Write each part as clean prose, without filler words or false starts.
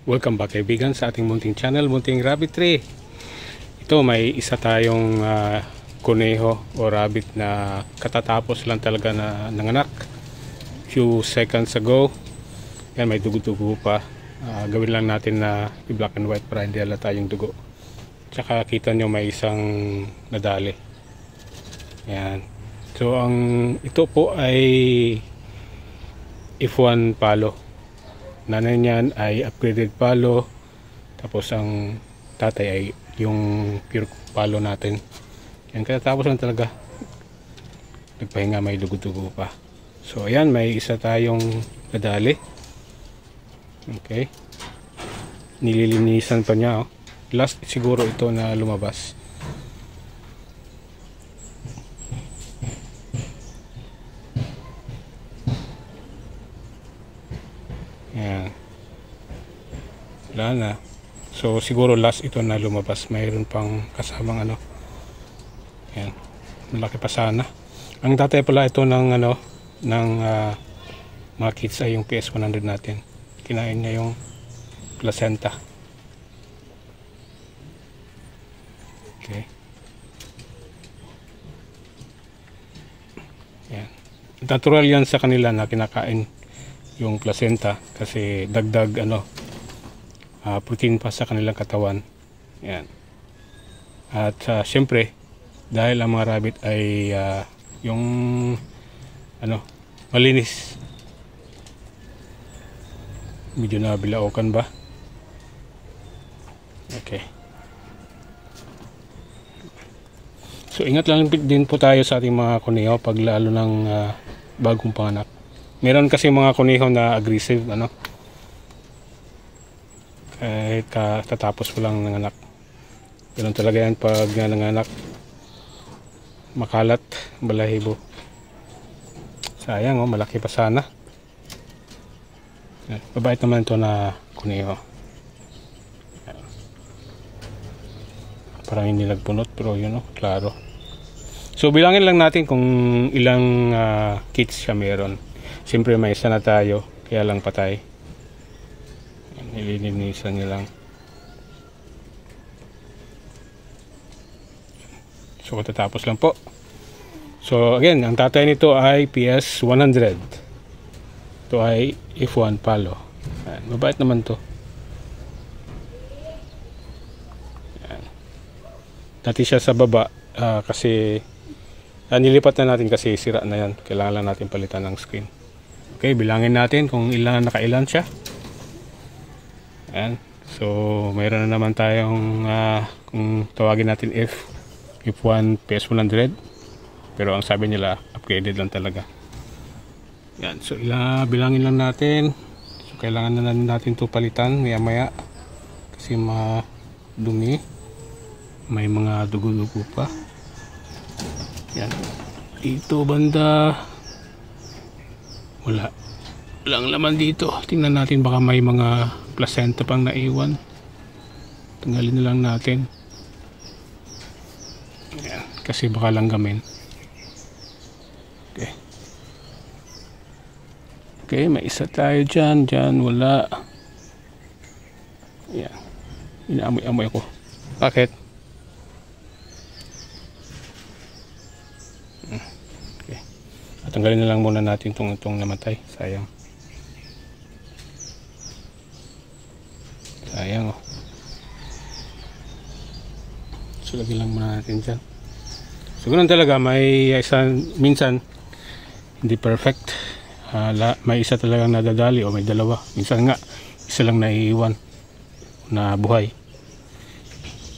Welcome back kaibigan sa ating munting channel, Munting Rabbitry. Ito may isa tayong kuneho o rabbit na katatapos lang talaga na nanganak few seconds ago. Yan, may dugo-dugo pa. Gawin lang natin na i-black and white para hindi halata yung dugo. Tsaka kita nyo may isang nadali. Yan. So ito po ay F1 palo. Nanay niyan ay upgraded palo, tapos ang tatay ay yung pure palo natin. Yan, kaya tapos lang talaga nagpahinga, may dugo-dugo pa. So ayan, may isa tayong nadali. Okay, nililinisan pa niya, oh. Last siguro ito na lumabas. Yan. Wala na. So siguro last ito na lumabas. Mayroon pang kasamang ano. Yan. Malaki pa sana. Ang tatay pala ito ng ano, ng mga kids ay yung PS100 natin. Kinain niya yung placenta. Okay. Yan. Natural yan sa kanila na kinakain yung placenta kasi dagdag ano, protein pa sa kanilang katawan. Yan. At syempre dahil ang mga rabbit ay yung ano, malinis, medyo nabilaukan ba. Okay, so ingat lang din po tayo sa ating mga kuneho pag lalo ng bagong panganak. Meron kasi mga kuneho na aggressive, ano, kahit katatapos ko lang nanganak. Ganun talaga yan pag nanganak, makalat, balahibo. Sayang, oh, malaki pa sana. Mabait naman ito na kuneho. Parang hindi nagpunot, pero yun, oh, klaro. So bilangin lang natin kung ilang kids siya meron. Siyempre may isa na tayo, kaya lang patay. Nililinisan niya lang. So katatapos lang po. So again, ang tatay nito ay PS100. Ito ay F1 palo. Ayan, mabait naman to. Ayan. Dati siya sa baba kasi nilipat na natin kasi sira na yan. Kailangan lang natin palitan ng screen. Okay, bilangin natin kung ilan, nakailan siya. Ayan. So mayroon na naman tayong kung tawagin natin F1 PS100, pero ang sabi nila upgraded lang talaga. Yan, so bilangin lang natin. So kailangan na natin ito palitan maya maya kasi madumi, may mga dugo-dugo pa. Yan, dito banda walang laman dito. Tingnan natin, baka may mga placenta pang naiwan. Tanggalin na lang natin. Yan, kasi baka langgamin. Okay. Okay, may isa tayo dyan. Dyan, wala. Yan. Inaamoy-amoy ako. Bakit? Okay. At tanggalin na lang muna natin itong namatay. Sayang. Sayang, oh. So lagyan lang muna natin dyan. So ganun talaga, may minsan hindi perfect. May isa talagang nadadali o may dalawa. Minsan nga isa lang naiiwan na buhay.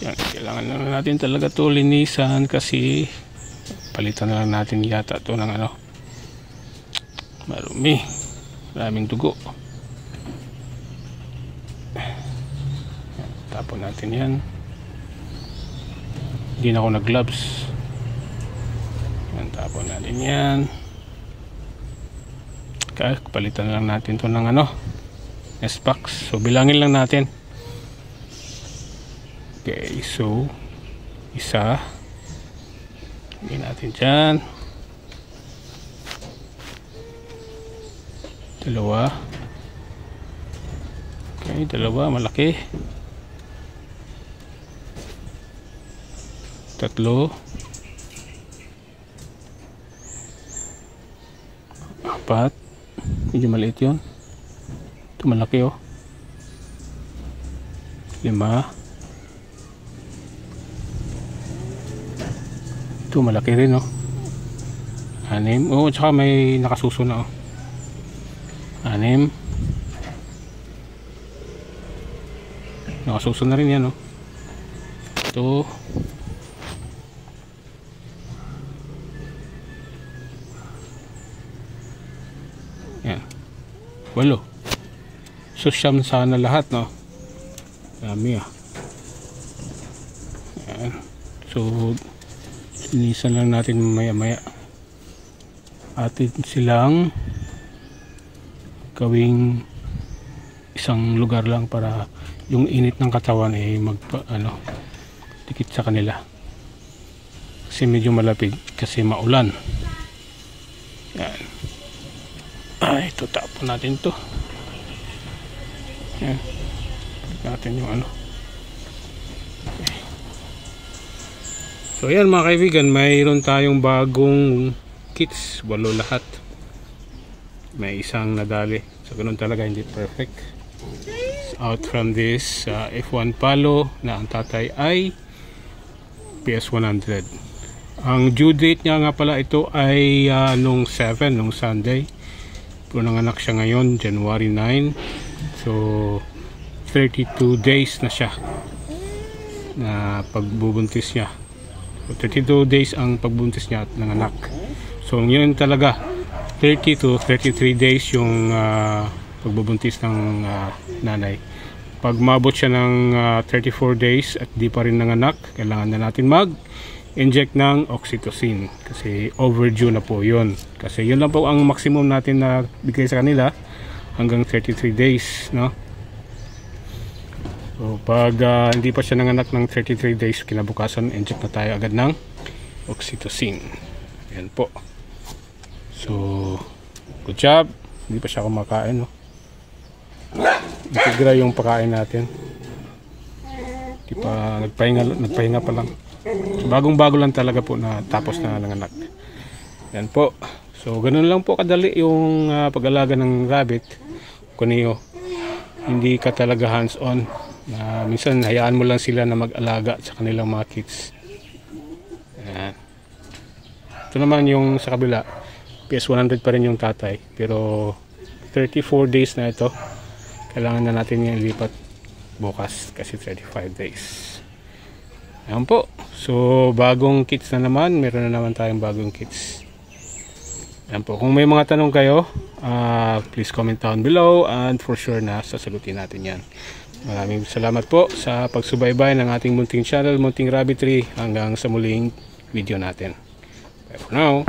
Yan, kailangan lang natin talaga ito linisan kasi palitan na lang natin yata ito ng ano, marumi, maraming dugo. Tapon natin yan. Hindi na ako nag gloves. Yan, tapon natin yan. Okay, palitan lang natin ito ng ano, S-Pax. So bilangin lang natin. Okay, so isa, lagyan natin dyan, dalawa, okay, Ay, dalawa, malaki. Tatlo. Apat. Medyo maliit yun. Ito malaki oh. 5. Ito malaki rin oh. 6. Oh, tsaka may nakasuso na oh. 6. Nakasuso na rin yan oh. Ito. Yan. 8. So siyam sana lahat no. Dami ah. Yan. So sinisan lang natin maya maya. Atin silang gawing isang lugar lang para yung init ng katawan ay dikit sa kanila. Kasi medyo malapit kasi maulan. Yan. Ay, ito tapon natin to. Yan. Natin yung Okay. So yan mga kaibigan, mayroon tayong bagong kits. 8 lahat. May isang nadali. So ganun talaga, hindi perfect. Out from this F1 palo na ang tatay ay PS100. Ang due date niya nga pala ito ay nung 7, nung Sunday. Pero nanganak siya ngayon, January 9. So 32 days na siya na pagbubuntis niya. So 32 days ang pagbuntis niya at nanganak. So yun talaga 30 to 33 days yung pagbubuntis ng nanay. Pag mabot siya ng 34 days at di pa rin nanganak, kailangan na natin mag-inject ng oxytocin kasi overdue na po yun. Kasi yun lang po ang maximum natin na bigay sa kanila hanggang 33 days, no? So pag hindi pa siya nanganak ng 33 days, kinabukasan inject na tayo agad ng oxytocin. Yan po. So good job. Hindi pa siya kumakain, no? Integra yung pagkain natin. Di pa nagpahinga pa lang. So, bagong-bago lang talaga po na tapos na nanganak. Yan po. So ganun lang po kadali yung pag-alaga ng rabbit, kuneho. Hindi ka talaga hands-on. Minsan hayaan mo lang sila na mag-alaga sa kanilang mga kids. Yan. Ito naman yung sa kabila. PS100 pa rin yung tatay, pero 34 days na ito. Kailangan na natin yung ilipat bukas kasi 35 days. Ayan po. So bagong kits na naman, meron na naman tayong bagong kits. Ayan po. Kung may mga tanong kayo, please comment down below and for sure na sasagutin natin yan. Maraming salamat po sa pagsubaybay ng ating munting channel, Munting Rabbitry. Hanggang sa muling video natin. Bye for now.